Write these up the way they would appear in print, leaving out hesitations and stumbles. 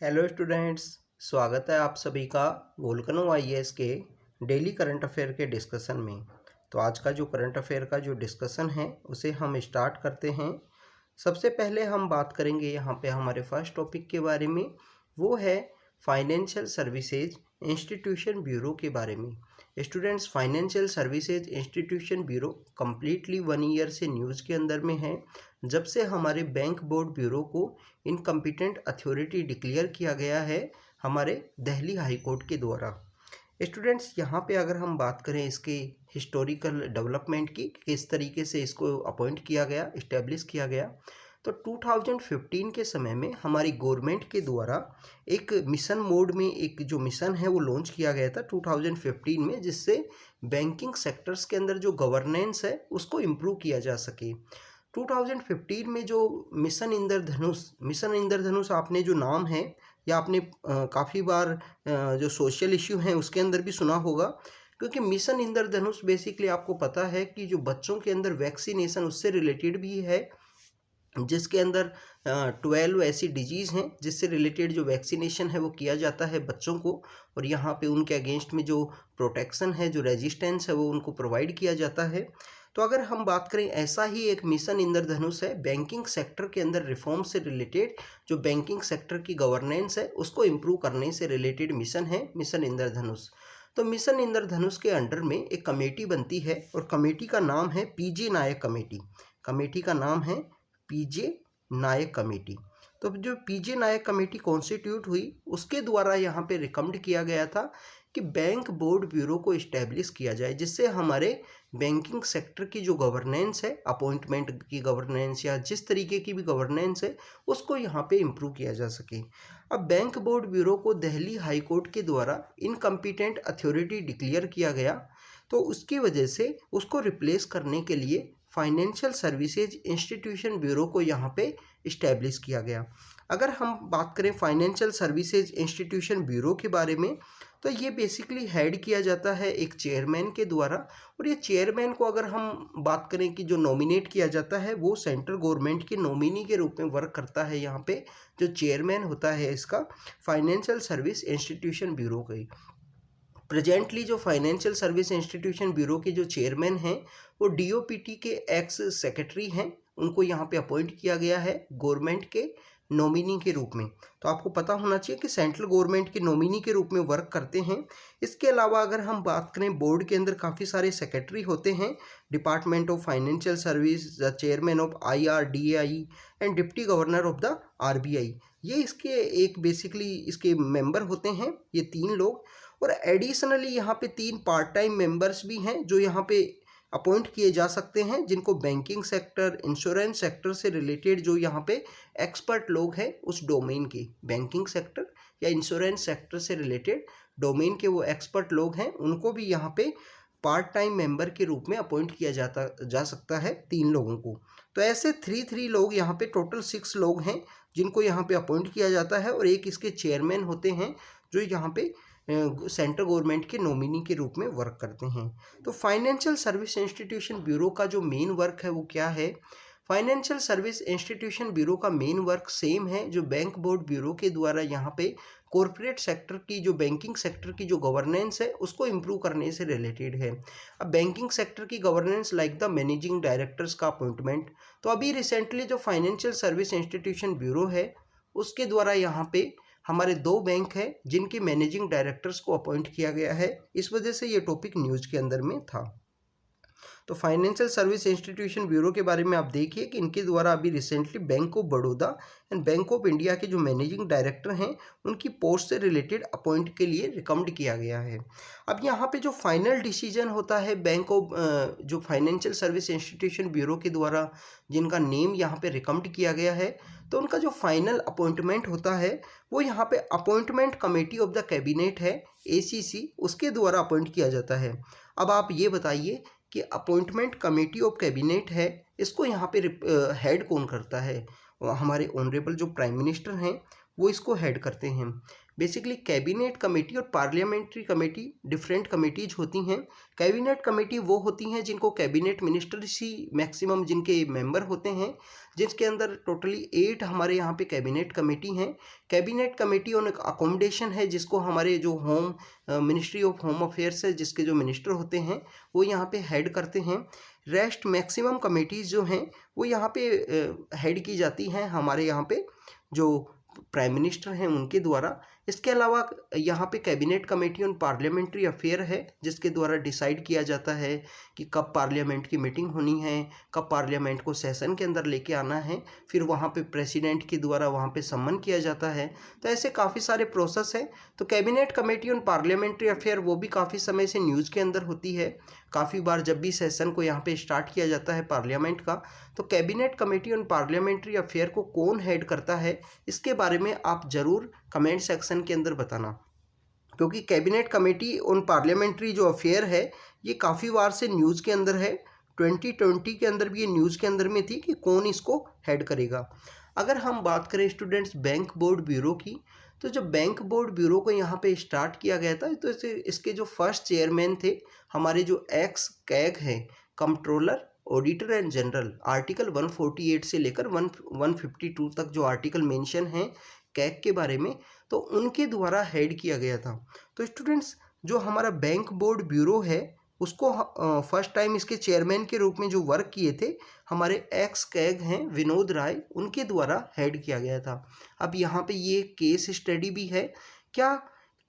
Hello students. स्वागत है आप सभी का वोल्केनो आईएएस के डेली करंट अफेयर के डिस्कशन में। तो आज का जो करंट अफेयर का जो डिस्कशन है उसे हम स्टार्ट करते हैं। सबसे पहले हम बात करेंगे यहाँ पे हमारे फर्स्ट टॉपिक के बारे में, वो है फाइनेंशियल सर्विसेज इंस्टीट्यूशन ब्यूरो के बारे में। Students, financial services institution bureau completely 1 year से न्यूज़ के अंदर में है, जब से हमारे बैंक बोर्ड ब्यूरो को इनकम्पिटेंट अथॉरिटी डिक्लेयर किया गया है हमारे दिल्ली हाई कोर्ट के द्वारा। स्टूडेंट्स, यहाँ पे अगर हम बात करें इसके हिस्टोरिकल डेवलपमेंट की, किस तरीके से इसको अपॉइंट किया गया, इस्टेब्लिश किया गया, तो 2015 के समय में हमारी गवर्नमेंट के द्वारा एक मिशन मोड में एक जो मिशन है वो लॉन्च किया गया था 2015 में, जिससे बैंकिंग सेक्टर्स के अंदर जो गवर्नेंस है उसको इम्प्रूव किया जा सके। 2015 में जो मिशन इंद्रधनुष आपने जो नाम है या आपने काफ़ी बार जो सोशल इश्यू हैं उसके अंदर भी सुना होगा, क्योंकि मिशन इंद्रधनुष बेसिकली आपको पता है कि जो बच्चों के अंदर वैक्सीनेशन उससे रिलेटेड भी है, जिसके अंदर 12 ऐसी डिजीज़ हैं जिससे रिलेटेड जो वैक्सीनेशन है वो किया जाता है बच्चों को, और यहाँ पे उनके अगेंस्ट में जो प्रोटेक्शन है, जो रेजिस्टेंस है, वो उनको प्रोवाइड किया जाता है। तो अगर हम बात करें, ऐसा ही एक मिशन इंद्रधनुष है बैंकिंग सेक्टर के अंदर रिफॉर्म से रिलेटेड, जो बैंकिंग सेक्टर की गवर्नेंस है उसको इम्प्रूव करने से रिलेटेड मिशन है मिशन इंद्रधनुष। तो मिशन इंद्रधनुष के अंडर में एक कमेटी बनती है और कमेटी का नाम है पीजे नायक कमेटी। कमेटी का नाम है पीजे नायक कमेटी। तो जो पीजे नायक कमेटी कॉन्स्टिट्यूट हुई उसके द्वारा यहाँ पे रिकमेंड किया गया था कि बैंक बोर्ड ब्यूरो को इस्टेब्लिश किया जाए, जिससे हमारे बैंकिंग सेक्टर की जो गवर्नेंस है, अपॉइंटमेंट की गवर्नेंस या जिस तरीके की भी गवर्नेंस है, उसको यहाँ पे इम्प्रूव किया जा सके। अब बैंक बोर्ड ब्यूरो को दिल्ली हाई कोर्ट के द्वारा इनकम्पिटेंट अथॉरिटी डिक्लेयर किया गया, तो उसकी वजह से उसको रिप्लेस करने के लिए फाइनेंशियल सर्विसेज इंस्टीट्यूशन ब्यूरो को यहाँ पे इस्टेब्लिश किया गया। अगर हम बात करें फाइनेंशियल सर्विसेज इंस्टीट्यूशन ब्यूरो के बारे में, तो ये बेसिकली हेड किया जाता है एक चेयरमैन के द्वारा, और ये चेयरमैन को अगर हम बात करें कि जो नॉमिनेट किया जाता है वो सेंट्रल गवर्नमेंट के नॉमिनी के रूप में वर्क करता है। यहाँ पे जो चेयरमैन होता है इसका फाइनेंशियल सर्विस इंस्टीट्यूशन ब्यूरो का। प्रेजेंटली जो फाइनेंशियल सर्विस इंस्टीट्यूशन ब्यूरो के जो चेयरमैन हैं वो डीओपीटी के एक्स सेक्रेटरी हैं, उनको यहाँ पे अपॉइंट किया गया है गवर्नमेंट के नॉमिनी के रूप में। तो आपको पता होना चाहिए कि सेंट्रल गवर्नमेंट के नॉमिनी के रूप में वर्क करते हैं। इसके अलावा अगर हम बात करें, बोर्ड के अंदर काफ़ी सारे सेक्रेटरी होते हैं, department of financial service, the chairman of IRDAI and deputy governor of the RBI, ये इसके एक बेसिकली इसके मेंबर होते हैं, ये 3 लोग। और एडिशनली यहाँ पे 3 पार्ट टाइम मेंबर्स भी हैं जो यहाँ पे अपॉइंट किए जा सकते हैं, जिनको बैंकिंग सेक्टर, इंश्योरेंस सेक्टर से रिलेटेड जो यहाँ पे एक्सपर्ट लोग हैं उस डोमेन के, बैंकिंग सेक्टर या इंश्योरेंस सेक्टर से रिलेटेड डोमेन के वो एक्सपर्ट लोग हैं, उनको भी यहाँ पे पार्ट टाइम मेंबर के रूप में अपॉइंट किया जा सकता है 3 लोगों को। तो ऐसे 3 लोग यहाँ पे, टोटल 6 लोग हैं जिनको यहाँ पे अपॉइंट किया जाता है, और एक इसके चेयरमैन होते हैं जो यहाँ पे सेंट्रल गवर्नमेंट के नॉमिनी के रूप में वर्क करते हैं। तो फाइनेंशियल सर्विस इंस्टीट्यूशन ब्यूरो का जो मेन वर्क है वो क्या है? फाइनेंशियल सर्विस इंस्टीट्यूशन ब्यूरो का मेन वर्क सेम है जो बैंक बोर्ड ब्यूरो के द्वारा यहाँ पे कॉरपोरेट सेक्टर की, जो बैंकिंग सेक्टर की जो गवर्नेंस है उसको इम्प्रूव करने से रिलेटेड है। अब बैंकिंग सेक्टर की governance like the managing directors का अपॉइंटमेंट, तो अभी रिसेंटली जो फाइनेंशियल सर्विस इंस्टीट्यूशन ब्यूरो है उसके द्वारा यहाँ पे हमारे 2 बैंक हैं जिनके मैनेजिंग डायरेक्टर्स को अपॉइंट किया गया है, इस वजह से ये टॉपिक न्यूज़ के अंदर में था। तो फाइनेंशियल सर्विस इंस्टीट्यूशन ब्यूरो के बारे में आप देखिए कि इनके द्वारा अभी recently bank of Baroda and bank of India के जो मैनेजिंग डायरेक्टर हैं उनकी पोस्ट से रिलेटेड अपॉइंट के लिए रिकमेंड किया गया है। अब यहाँ पे जो फाइनल डिसीजन होता है बैंक ऑफ जो फाइनेंशियल सर्विस इंस्टीट्यूशन ब्यूरो के द्वारा जिनका नेम यहाँ पे रिकमेंड किया गया है, तो उनका जो फाइनल अपॉइंटमेंट होता है वो यहाँ पे appointment committee of the cabinet है, ACC, उसके द्वारा अपॉइंट किया जाता है। अब आप ये बताइए कि अपॉइंटमेंट कमेटी ऑफ कैबिनेट है, इसको यहाँ पे हेड कौन करता है? हमारे ऑनरेबल जो प्राइम मिनिस्टर हैं वो इसको हेड करते हैं। बेसिकली कैबिनेट कमेटी और पार्लियामेंट्री कमेटी डिफरेंट कमेटीज होती हैं। कैबिनेट कमेटी वो होती हैं जिनको कैबिनेट मिनिस्टर्स ही मैक्सिमम जिनके मेंबर होते हैं, जिसके अंदर टोटली 8 हमारे यहाँ पे कैबिनेट कमेटी हैं। कैबिनेट कमेटी ऑन अकोमोडेशन है, जिसको हमारे जो home ministry of home affairs है, जिसके जो मिनिस्टर होते हैं वो यहाँ पे हेड करते हैं। रेस्ट मैक्सिमम कमेटीज़ जो हैं वो यहाँ पे हेड की जाती हैं हमारे यहाँ पे जो प्राइम मिनिस्टर हैं उनके द्वारा। इसके अलावा यहाँ पे cabinet committee on parliamentary affair है, जिसके द्वारा डिसाइड किया जाता है कि कब पार्लियामेंट की मीटिंग होनी है, कब पार्लियामेंट को सेशन के अंदर लेके आना है, फिर वहाँ पे प्रेसिडेंट के द्वारा वहाँ पे सम्मन किया जाता है। तो ऐसे काफ़ी सारे प्रोसेस हैं। तो cabinet committee on parliamentary affair वो भी काफ़ी समय से न्यूज़ के अंदर होती है। काफ़ी बार जब भी सेशन को यहाँ पे स्टार्ट किया जाता है पार्लियामेंट का, तो cabinet committee on parliamentary affair को कौन हेड करता है, इसके बारे में आप ज़रूर कमेंट सेक्शन के अंदर बताना, क्योंकि कैबिनेट कमेटी ऑन पार्लियामेंट्री जो अफेयर है ये काफ़ी बार से न्यूज़ के अंदर है। 2020 के अंदर भी ये न्यूज़ के अंदर में थी कि कौन इसको हेड करेगा। अगर हम बात करें स्टूडेंट्स बैंक बोर्ड ब्यूरो की, तो जब बैंक बोर्ड ब्यूरो को यहाँ पे स्टार्ट किया गया था तो इसके जो फर्स्ट चेयरमैन थे हमारे जो एक्स कैग हैं, controller auditor and general, article 148 से लेकर 152 तक जो आर्टिकल मेंशन हैं कैग के बारे में, तो उनके द्वारा हेड किया गया था। तो स्टूडेंट्स जो हमारा बैंक बोर्ड ब्यूरो है उसको फर्स्ट टाइम इसके चेयरमैन के रूप में जो वर्क किए थे हमारे एक्स कैग हैं विनोद राय, उनके द्वारा हेड किया गया था। अब यहाँ पे ये केस स्टडी भी है, क्या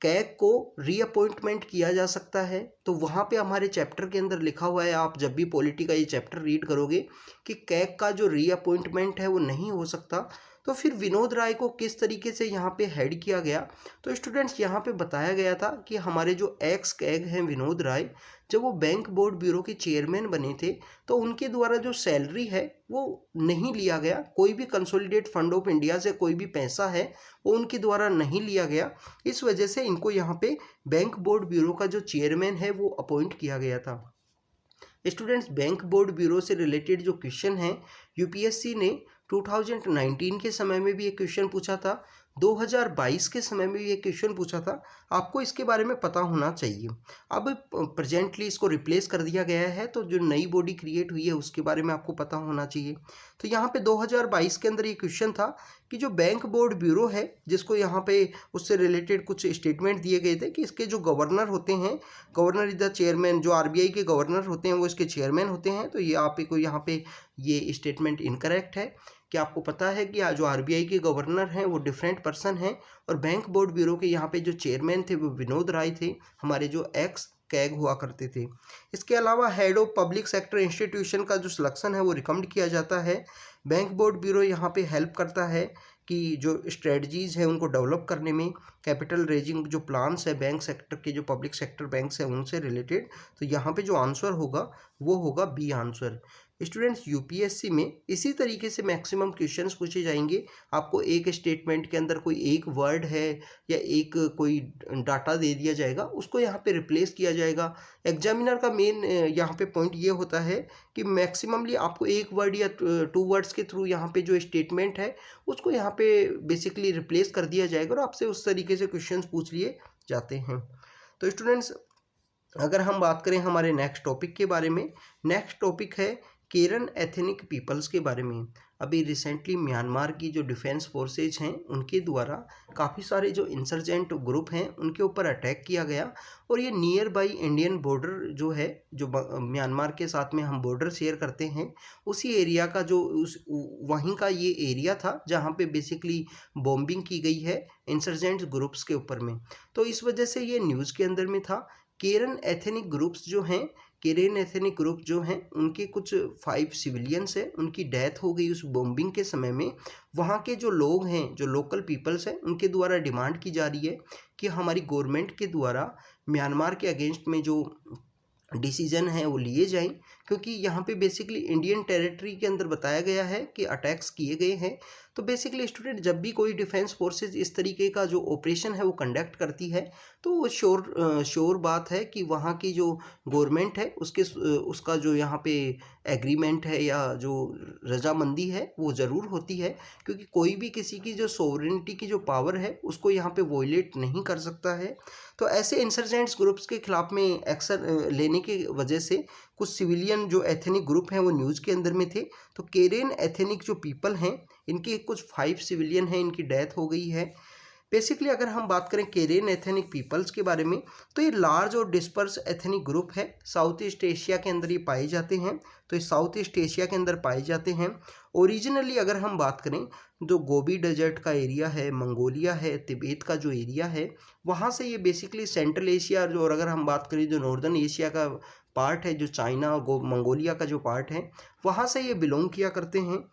कैग को रीअपॉइंटमेंट किया जा सकता है? तो वहाँ पे हमारे चैप्टर के अंदर लिखा हुआ है, आप जब भी पॉलिटी का ये चैप्टर रीड करोगे कि कैग का जो रीअपॉइंटमेंट है वो नहीं हो सकता। तो फिर विनोद राय को किस तरीके से यहाँ पे हेड किया गया? तो स्टूडेंट्स यहाँ पे बताया गया था कि हमारे जो एक्स कैग हैं विनोद राय, जब वो बैंक बोर्ड ब्यूरो के चेयरमैन बने थे तो उनके द्वारा जो सैलरी है वो नहीं लिया गया, कोई भी कंसोलिडेट फंड ऑफ इंडिया से कोई भी पैसा है वो उनके द्वारा नहीं लिया गया। इस वजह से इनको यहाँ पे बैंक बोर्ड ब्यूरो का जो चेयरमैन है वो अपॉइंट किया गया था। स्टूडेंट्स बैंक बोर्ड ब्यूरो से रिलेटेड जो क्वेश्चन है यूपीएससी ने 2019 के समय में भी ये क्वेश्चन पूछा था, 2022 के समय में भी ये क्वेश्चन पूछा था, आपको इसके बारे में पता होना चाहिए। अब प्रेजेंटली इसको रिप्लेस कर दिया गया है, तो जो नई बॉडी क्रिएट हुई है उसके बारे में आपको पता होना चाहिए। तो यहाँ पे 2022 के अंदर ये क्वेश्चन था कि जो बैंक बोर्ड ब्यूरो है, जिसको यहाँ पे उससे रिलेटेड कुछ स्टेटमेंट दिए गए थे कि इसके जो गवर्नर होते हैं, गवर्नर इज द चेयरमैन, जो आरबीआई के गवर्नर होते हैं वो इसके चेयरमैन होते हैं। तो ये आप को यहाँ पे ये स्टेटमेंट इनकरेक्ट है कि आपको पता है कि जो आरबीआई के गवर्नर हैं वो डिफरेंट पर्सन हैं और बैंक बोर्ड ब्यूरो के यहाँ पे जो चेयरमैन थे वो विनोद राय थे, हमारे जो एक्स कैग हुआ करते थे। इसके अलावा head of public sector institution का जो सिलेक्शन है वो रिकमेंड किया जाता है। बैंक बोर्ड ब्यूरो यहाँ पे हेल्प करता है कि जो स्ट्रेटजीज़ है उनको डेवलप करने में, कैपिटल रेजिंग जो प्लान्स है बैंक सेक्टर के, जो पब्लिक सेक्टर बैंक्स हैं उनसे रिलेटेड। तो यहाँ पे जो आंसर होगा वो होगा बी आंसर। स्टूडेंट्स यूपीएससी में इसी तरीके से मैक्सिमम क्वेश्चंस पूछे जाएंगे। आपको एक स्टेटमेंट के अंदर कोई एक वर्ड है या एक कोई डाटा दे दिया जाएगा, उसको यहाँ पे रिप्लेस किया जाएगा। एग्जामिनर का मेन यहाँ पे पॉइंट ये होता है कि मैक्सिममली आपको एक वर्ड या 2 वर्ड्स के थ्रू यहाँ पे जो स्टेटमेंट है उसको यहाँ पे बेसिकली रिप्लेस कर दिया जाएगा और आपसे उस तरीके से क्वेश्चंस पूछ लिए जाते हैं। तो स्टूडेंट्स अगर हम बात करें हमारे नेक्स्ट टॉपिक के बारे में, नेक्स्ट टॉपिक है केरन एथनिक पीपल्स के बारे में। अभी रिसेंटली म्यांमार की जो डिफेंस फोर्सेज हैं उनके द्वारा काफ़ी सारे जो इंसर्जेंट ग्रुप हैं उनके ऊपर अटैक किया गया और ये नियर बाई इंडियन बॉर्डर जो है, जो म्यांमार के साथ में हम बॉर्डर शेयर करते हैं, उसी एरिया का जो वहीं का ये एरिया था जहाँ पे बेसिकली बॉम्बिंग की गई है इंसर्जेंट ग्रुप्स के ऊपर में। तो इस वजह से ये न्यूज़ के अंदर में था। केरन एथनिक ग्रुप्स जो हैं, केरन एथनिक ग्रुप जो हैं उनके कुछ 5 सिविलियंस हैं, उनकी डेथ हो गई उस बॉम्बिंग के समय में। वहाँ के जो लोग हैं, जो लोकल पीपल्स हैं, उनके द्वारा डिमांड की जा रही है कि हमारी गवर्नमेंट के द्वारा म्यांमार के अगेंस्ट में जो डिसीजन है वो लिए जाएं, क्योंकि यहाँ पे बेसिकली इंडियन टेरिटरी के अंदर बताया गया है कि अटैक्स किए गए हैं। तो बेसिकली स्टूडेंट जब भी कोई डिफेंस फोर्सेस इस तरीके का जो ऑपरेशन है वो कंडक्ट करती है तो वो श्योर बात है कि वहाँ की जो गवर्नमेंट है उसका जो यहाँ पे एग्रीमेंट है या जो रजामंदी है वो ज़रूर होती है, क्योंकि कोई भी किसी की जो सोवरेनिटी की जो पावर है उसको यहाँ पे वॉयलेट नहीं कर सकता है। तो ऐसे इंसर्जेंट्स ग्रुप्स के खिलाफ में एक्शन लेने की वजह से कुछ सिविलियन जो एथनिक ग्रुप हैं वो न्यूज़ के अंदर में थे। तो केरेन एथनिक जो पीपल हैं इनके कुछ 5 सिविलियन हैं, इनकी डेथ हो गई है। बेसिकली अगर हम बात करें केरेन एथनिक पीपल्स के बारे में तो ये लार्ज और डिस्पर्स एथनिक ग्रुप है, साउथ ईस्ट एशिया के अंदर ये पाए जाते हैं। तो ये साउथ ईस्ट एशिया के अंदर पाए जाते हैं। ओरिजिनली अगर हम बात करें जो गोबी डेजर्ट का एरिया है, मंगोलिया है, तिब्बत का जो एरिया है वहाँ से ये बेसिकली सेंट्रल एशिया और अगर हम बात करें जो नॉर्दर्न एशिया का पार्ट है, जो चाइना और मंगोलिया का जो पार्ट है वहाँ से ये बिलोंग किया करते हैं।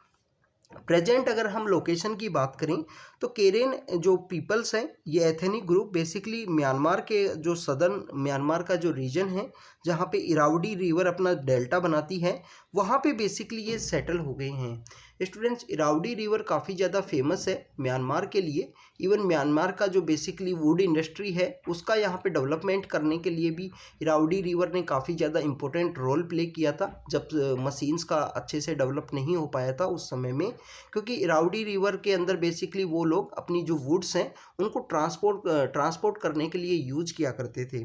प्रेजेंट अगर हम लोकेशन की बात करें तो केरेन जो पीपल्स हैं ये एथनिक ग्रुप बेसिकली म्यांमार के जो सदर्न म्यांमार का जो रीजन है जहाँ पे इरावडी रिवर अपना डेल्टा बनाती है वहाँ पे बेसिकली ये सेटल हो गए हैं। स्टूडेंट्स इरावडी रिवर काफ़ी ज़्यादा फेमस है म्यांमार के लिए। इवन म्यांमार का जो बेसिकली वुड इंडस्ट्री है उसका यहाँ पे डेवलपमेंट करने के लिए भी इरावडी रिवर ने काफ़ी ज़्यादा इंपॉर्टेंट रोल प्ले किया था जब मशीन्स का अच्छे से डेवलप नहीं हो पाया था उस समय में, क्योंकि इरावडी रिवर के अंदर बेसिकली वो लोग अपनी जो वुड्स हैं उनको ट्रांसपोर्ट करने के लिए यूज किया करते थे।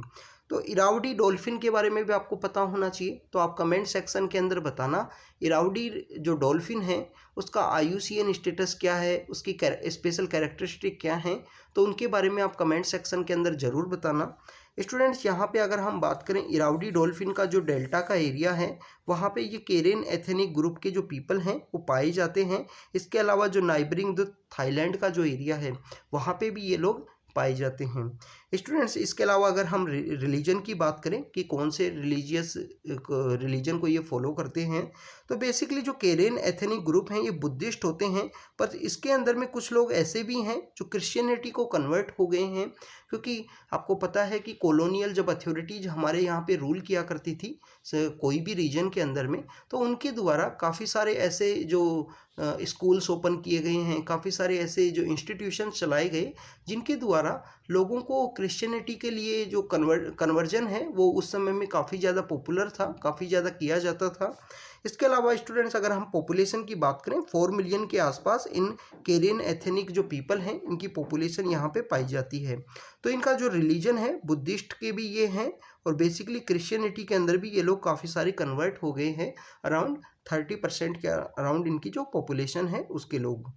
तो इरावडी डॉल्फिन के बारे में भी आपको पता होना चाहिए, तो आप कमेंट सेक्शन के अंदर बताना इरावडी जो डॉल्फिन है उसका IUCN स्टेटस क्या है, उसकी स्पेशल कैरेक्टरिस्टिक क्या हैं, तो उनके बारे में आप कमेंट सेक्शन के अंदर ज़रूर बताना। स्टूडेंट्स यहाँ पे अगर हम बात करें इरावडी डॉल्फिन का जो डेल्टा का एरिया है वहाँ पे ये केरेन एथनिक ग्रुप के जो पीपल हैं वो पाए जाते हैं। इसके अलावा जो नाइबरिंग जो थाईलैंड का जो एरिया है वहाँ पे भी ये लोग पाए जाते हैं। स्टूडेंट्स इसके अलावा अगर हम रिलीजन की बात करें कि कौन से रिलीजन को ये फॉलो करते हैं तो बेसिकली जो केरेन एथनिक ग्रुप हैं ये बुद्धिस्ट होते हैं, पर इसके अंदर में कुछ लोग ऐसे भी हैं जो क्रिश्चियनिटी को कन्वर्ट हो गए हैं, क्योंकि आपको पता है कि कॉलोनियल जब अथॉरिटीज हमारे यहाँ पे रूल किया करती थी कोई भी रीजन के अंदर में, तो उनके द्वारा काफ़ी सारे ऐसे जो स्कूल्स ओपन किए गए हैं, काफ़ी सारे ऐसे जो इंस्टीट्यूशन चलाए गए जिनके द्वारा लोगों को क्रिश्चियनिटी के लिए जो कन्वर्जन है वो उस समय में काफ़ी ज़्यादा पॉपुलर था, काफ़ी ज़्यादा किया जाता था। इसके अलावा स्टूडेंट्स अगर हम पॉपुलेशन की बात करें 4 मिलियन के आसपास इन केरियन एथनिक जो पीपल हैं इनकी पॉपुलेशन यहाँ पे पाई जाती है। तो इनका जो रिलीजन है बुद्धिस्ट के भी ये हैं और बेसिकली क्रिश्चियनिटी के अंदर भी ये लोग काफ़ी सारे कन्वर्ट हो गए हैं। अराउंड 30% के अराउंड इनकी जो पॉपुलेशन है उसके लोग।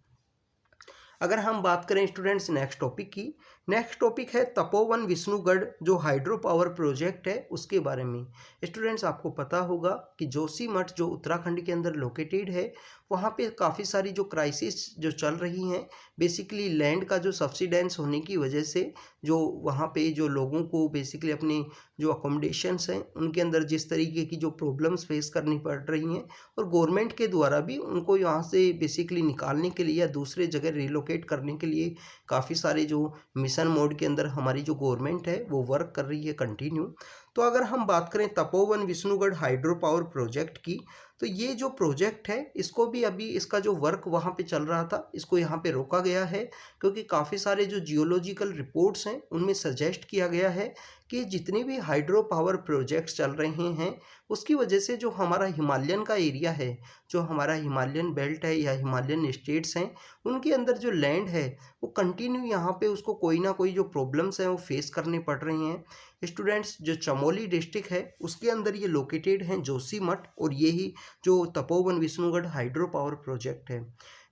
अगर हम बात करें स्टूडेंट्स नेक्स्ट टॉपिक की, नेक्स्ट टॉपिक है तपोवन विष्णुगढ़ जो हाइड्रो पावर प्रोजेक्ट है उसके बारे में। स्टूडेंट्स आपको पता होगा कि जोशीमठ जो उत्तराखंड के अंदर लोकेटेड है वहाँ पे काफ़ी सारी जो क्राइसिस जो चल रही हैं, बेसिकली लैंड का जो सब्सिडेंस होने की वजह से जो वहाँ पे जो लोगों को बेसिकली अपने जो अकोमोडेशंस हैं उनके अंदर जिस तरीके की जो प्रॉब्लम्स फेस करनी पड़ रही हैं और गवर्नमेंट के द्वारा भी उनको यहाँ से बेसिकली निकालने के लिए या दूसरे जगह रिलोकेट करने के लिए काफ़ी सारे जो मिशन मोड के अंदर हमारी जो गवर्नमेंट है वो वर्क कर रही है कंटिन्यू। तो अगर हम बात करें Tapovan Vishnugarh hydro power project की, तो ये जो प्रोजेक्ट है इसको भी अभी इसका जो वर्क वहाँ पे चल रहा था इसको यहाँ पे रोका गया है, क्योंकि काफ़ी सारे जो जियोलॉजिकल रिपोर्ट्स हैं उनमें सजेस्ट किया गया है कि जितने भी हाइड्रो पावर प्रोजेक्ट्स चल रहे हैं उसकी वजह से जो हमारा हिमालयन का एरिया है, जो हमारा हिमालयन बेल्ट है या हिमालयन स्टेट्स हैं, उनके अंदर जो लैंड है वो कंटिन्यू यहाँ पे उसको कोई ना कोई जो प्रॉब्लम्स हैं वो फेस करने पड़ रही हैं। स्टूडेंट्स जो चमोली डिस्ट्रिक्ट है उसके अंदर ये लोकेटेड हैं जोशीमठ और यही जो Tapovan Vishnugarh hydro power project है।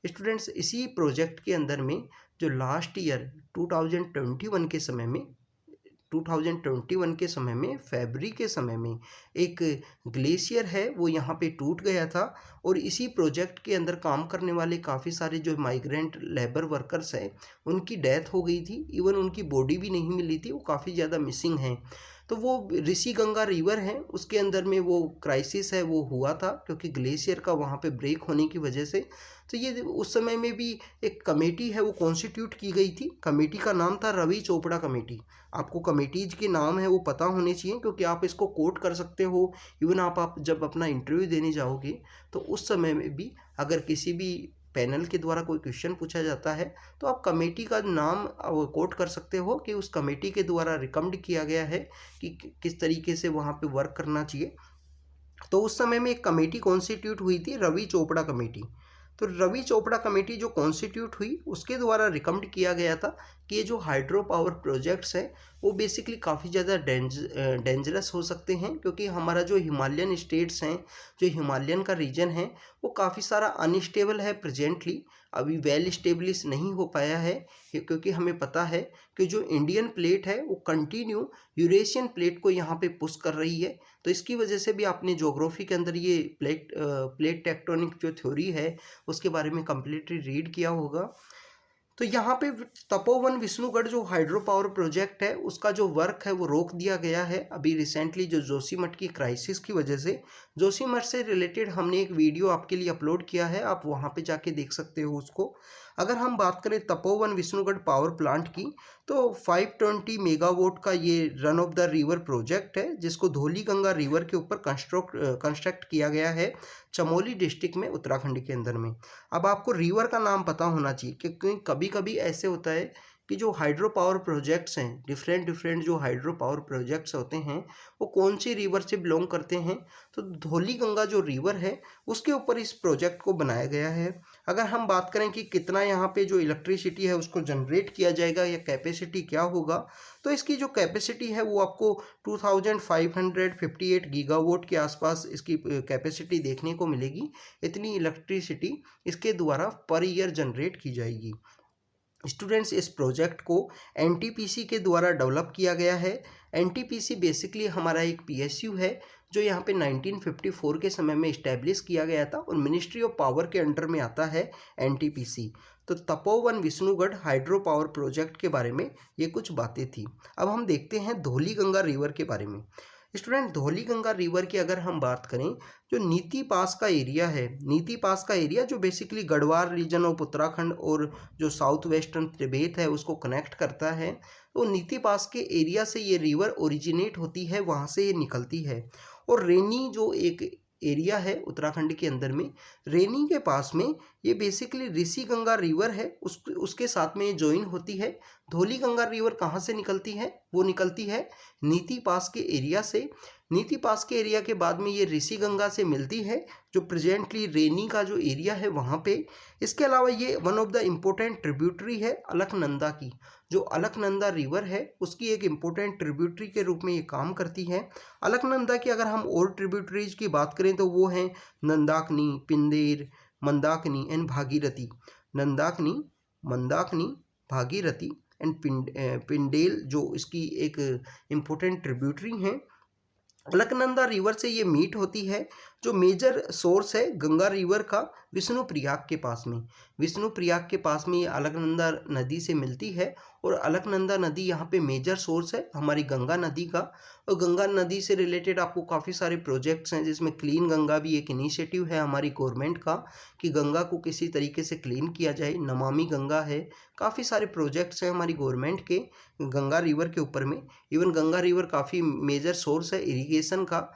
स्टूडेंट्स इसी प्रोजेक्ट के अंदर में जो लास्ट ईयर 2021 के समय में फरवरी के समय में एक ग्लेशियर है वो यहाँ पे टूट गया था और इसी प्रोजेक्ट के अंदर काम करने वाले काफ़ी सारे जो माइग्रेंट लेबर वर्कर्स हैं उनकी डेथ हो गई थी। इवन उनकी बॉडी भी नहीं मिली थी, वो काफ़ी ज़्यादा मिसिंग हैं। तो वो ऋषि गंगा रिवर है उसके अंदर में वो क्राइसिस है वो हुआ था, क्योंकि ग्लेशियर का वहाँ पे ब्रेक होने की वजह से। तो ये उस समय में भी एक कमेटी है वो कॉन्स्टिट्यूट की गई थी। कमेटी का नाम था रवि चोपड़ा कमेटी। आपको कमेटीज के नाम है वो पता होने चाहिए, क्योंकि आप इसको कोट कर सकते हो। इवन आप जब अपना इंटरव्यू देने जाओगे तो उस समय में भी अगर किसी भी पैनल के द्वारा कोई क्वेश्चन पूछा जाता है तो आप कमेटी का नाम कोट कर सकते हो कि उस कमेटी के द्वारा रिकमेंड किया गया है कि किस तरीके से वहाँ पे वर्क करना चाहिए। तो उस समय में एक कमेटी कॉन्स्टिट्यूट हुई थी, रवि चोपड़ा कमेटी। तो रवि चोपड़ा कमेटी जो कॉन्स्टिट्यूट हुई उसके द्वारा रिकमेंड किया गया था कि ये जो हाइड्रो पावर प्रोजेक्ट्स हैं वो बेसिकली काफ़ी ज़्यादा डेंजरस हो सकते हैं, क्योंकि हमारा जो हिमालयन स्टेट्स हैं, जो हिमालयन का रीजन है वो काफ़ी सारा अनस्टेबल है प्रेजेंटली, अभी वेल स्टेब्लिश नहीं हो पाया है। क्योंकि हमें पता है कि जो इंडियन प्लेट है वो कंटिन्यू यूरेशियन प्लेट को यहाँ पे पुश कर रही है। तो इसकी वजह से भी आपने ज्योग्राफी के अंदर ये प्लेट टेक्टोनिक जो थ्योरी है उसके बारे में कम्प्लीटली रीड किया होगा। तो यहाँ पे तपोवन विष्णुगढ़ जो हाइड्रो पावर प्रोजेक्ट है उसका जो वर्क है वो रोक दिया गया है अभी रिसेंटली जो जोशीमठ की क्राइसिस की वजह से। जोशीमठ से रिलेटेड हमने एक वीडियो आपके लिए अपलोड किया है, आप वहाँ पे जाके देख सकते हो उसको। अगर हम बात करें तपोवन विष्णुगढ़ पावर प्लांट की तो 520 मेगावाट का ये run of the river project है, जिसको धौली गंगा रिवर के ऊपर कंस्ट्रक्ट किया गया है चमोली डिस्ट्रिक्ट में, उत्तराखंड के अंदर में। अब आपको रिवर का नाम पता होना चाहिए, क्योंकि कभी कभी ऐसे होता है कि जो हाइड्रो पावर प्रोजेक्ट्स हैं, डिफरेंट जो हाइड्रो पावर प्रोजेक्ट्स होते हैं वो कौन सी रिवर से बिलोंग करते हैं। तो धौली गंगा जो रिवर है उसके ऊपर इस प्रोजेक्ट को बनाया गया है। अगर हम बात करें कि कितना यहाँ पे जो इलेक्ट्रिसिटी है उसको जनरेट किया जाएगा या कैपेसिटी क्या होगा, तो इसकी जो कैपेसिटी है वो आपको 2558 गीगावाट के आसपास इसकी कैपेसिटी देखने को मिलेगी। इतनी इलेक्ट्रिसिटी इसके द्वारा पर ईयर जनरेट की जाएगी। स्टूडेंट्स, इस प्रोजेक्ट को एनटीपीसी के द्वारा डेवलप किया गया है। एनटीपीसी बेसिकली हमारा एक पीएसयू है जो यहाँ पे 1954 के समय में इस्टेब्लिश किया गया था और मिनिस्ट्री ऑफ पावर के अंडर में आता है एनटीपीसी। तो Tapovan Vishnugarh hydro power project के बारे में ये कुछ बातें थी। अब हम देखते हैं धौली गंगा रिवर के बारे में। स्टूडेंट, धौली गंगा रिवर की अगर हम बात करें, जो नीति पास का एरिया है, नीति पास का एरिया जो basically Garhwal region of Uttarakhand और जो साउथ वेस्टर्न तिब्बत है उसको कनेक्ट करता है, तो नीति पास के एरिया से ये रिवर ओरिजिनेट होती है, वहाँ से ये निकलती है। और रेनी जो एक एरिया है उत्तराखंड के अंदर में, रेनी के पास में ये बेसिकली ऋषि गंगा रिवर है, उसके साथ में ये ज्वाइन होती है। धौली गंगा रिवर कहाँ से निकलती है? वो निकलती है नीति पास के एरिया से। नीति पास के एरिया के बाद में ये ऋषि गंगा से मिलती है जो प्रेजेंटली रेनी का जो एरिया है वहाँ पे। इसके अलावा ये one of the important tributary है अलकनंदा की। जो अलकनंदा रिवर है उसकी एक इम्पोर्टेंट ट्रिब्यूटरी के रूप में ये काम करती है। अलकनंदा की अगर हम और ट्रिब्यूटरीज की बात करें तो वो हैं नंदाकनी, पिंदेर, मंदाकिनी एंड भागीरथी। नंदाकिनी, मंदाकिनी, भागीरथी एंड पिंडेल जो इसकी एक इम्पोर्टेंट ट्रिब्यूटरी हैं। अलकनंदा रिवर से ये मीट होती है। जो मेजर सोर्स है गंगा रिवर का विष्णुप्रयाग के पास में, विष्णुप्रयाग के पास में ये अलकनंदा नदी से मिलती है और अलकनंदा नदी यहाँ पे मेजर सोर्स है हमारी गंगा नदी का। और गंगा नदी से रिलेटेड आपको काफ़ी सारे प्रोजेक्ट्स हैं, जिसमें क्लीन गंगा भी एक इनिशिएटिव है हमारी गवर्नमेंट का कि गंगा को किसी तरीके से क्लीन किया जाए। नमामि गंगा है, काफ़ी सारे प्रोजेक्ट्स हैं हमारी गवर्नमेंट के गंगा रिवर के ऊपर में। इवन गंगा रिवर काफ़ी मेजर सोर्स है इरिगेशन का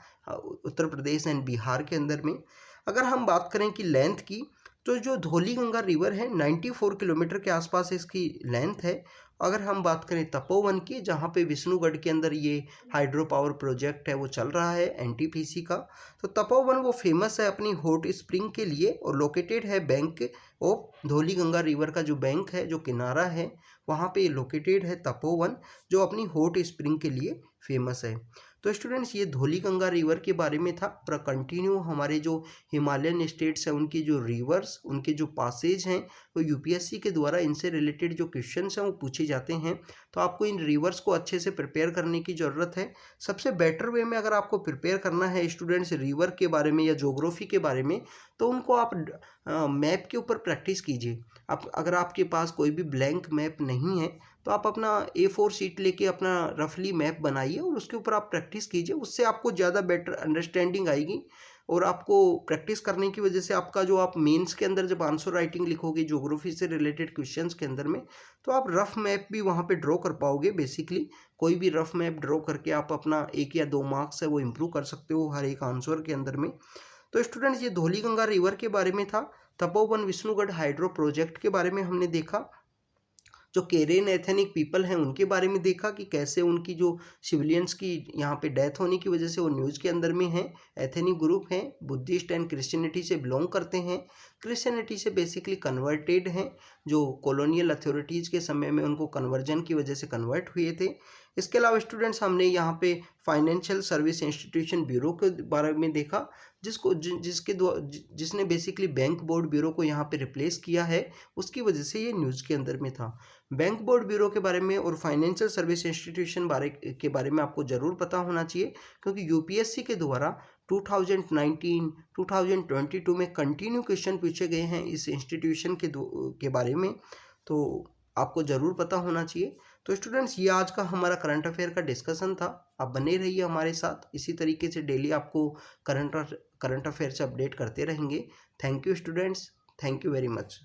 उत्तर प्रदेश एंड बिहार के अंदर में। अगर हम बात करें कि लेंथ की, तो जो धौली गंगा रिवर है 94 किलोमीटर के आसपास इसकी लेंथ है। अगर हम बात करें तपोवन की, जहाँ पे विष्णुगढ़ के अंदर ये हाइड्रो पावर प्रोजेक्ट है वो चल रहा है एनटीपीसी का, तो तपोवन वो फेमस है अपनी हॉट स्प्रिंग के लिए और लोकेटेड है bank of Dhauli Ganga river का जो बैंक है, जो किनारा है वहाँ पे लोकेटेड है तपोवन, जो अपनी हॉट स्प्रिंग के लिए फेमस है। तो स्टूडेंट्स, ये धौली गंगा रिवर के बारे में था। पर कंटिन्यू हमारे जो हिमालयन स्टेट्स हैं उनकी जो रिवर्स, उनके जो पासेज हैं वो यूपीएससी के द्वारा इनसे रिलेटेड जो क्वेश्चंस हैं वो पूछे जाते हैं। तो आपको इन रिवर्स को अच्छे से प्रिपेयर करने की ज़रूरत है। सबसे बेटर वे में अगर आपको प्रिपेयर करना है स्टूडेंट्स रिवर के बारे में या ज्योग्राफी के बारे में, तो उनको आप मैप के ऊपर प्रैक्टिस कीजिए। अगर आपके पास कोई भी ब्लैंक मैप नहीं है तो आप अपना A4 शीट लेके अपना रफली मैप बनाइए और उसके ऊपर आप प्रैक्टिस कीजिए। उससे आपको ज़्यादा बेटर अंडरस्टैंडिंग आएगी और आपको प्रैक्टिस करने की वजह से आपका जो आप मेंस के अंदर जब आंसर राइटिंग लिखोगे ज्योग्राफी से रिलेटेड क्वेश्चंस के अंदर में, तो आप रफ मैप भी वहाँ पे ड्रॉ कर पाओगे। बेसिकली कोई भी रफ मैप ड्रॉ करके आप अपना 1 या 2 मार्क्स है वो इम्प्रूव कर सकते हो हर एक आंसर के अंदर में। तो स्टूडेंट्स, ये धौलीगंगा रिवर के बारे में था। तपोवन विष्णुगढ़ हाइड्रो प्रोजेक्ट के बारे में हमने देखा। जो केरेन एथेनिक पीपल हैं उनके बारे में देखा कि कैसे उनकी जो सिविलियंस की यहाँ पे डेथ होने की वजह से वो न्यूज़ के अंदर में हैं। एथेनिक ग्रुप हैं, बुद्धिस्ट एंड क्रिश्चियनिटी से बिलोंग करते हैं। क्रिश्चियनिटी से बेसिकली कन्वर्टेड हैं, जो कॉलोनियल अथॉरिटीज़ के समय में उनको कन्वर्जन की वजह से कन्वर्ट हुए थे। इसके अलावा स्टूडेंट्स, हमने यहाँ पे फाइनेंशियल सर्विस इंस्टीट्यूशन ब्यूरो के बारे में देखा, जिसने बेसिकली बैंक बोर्ड ब्यूरो को यहाँ पे रिप्लेस किया है। उसकी वजह से ये न्यूज़ के अंदर में था। बैंक बोर्ड ब्यूरो के बारे में और फाइनेंशियल सर्विस इंस्टीट्यूशन के बारे में आपको ज़रूर पता होना चाहिए, क्योंकि यूपीएससी के द्वारा 2019, 2022 में कंटिन्यू क्वेश्चन पूछे गए हैं इस इंस्टीट्यूशन के बारे में, तो आपको ज़रूर पता होना चाहिए। तो स्टूडेंट्स, ये आज का हमारा करंट अफेयर का डिस्कशन था। आप बने रहिए हमारे साथ, इसी तरीके से डेली आपको करंट अफेयर से अपडेट करते रहेंगे। Thank you students, thank you very much.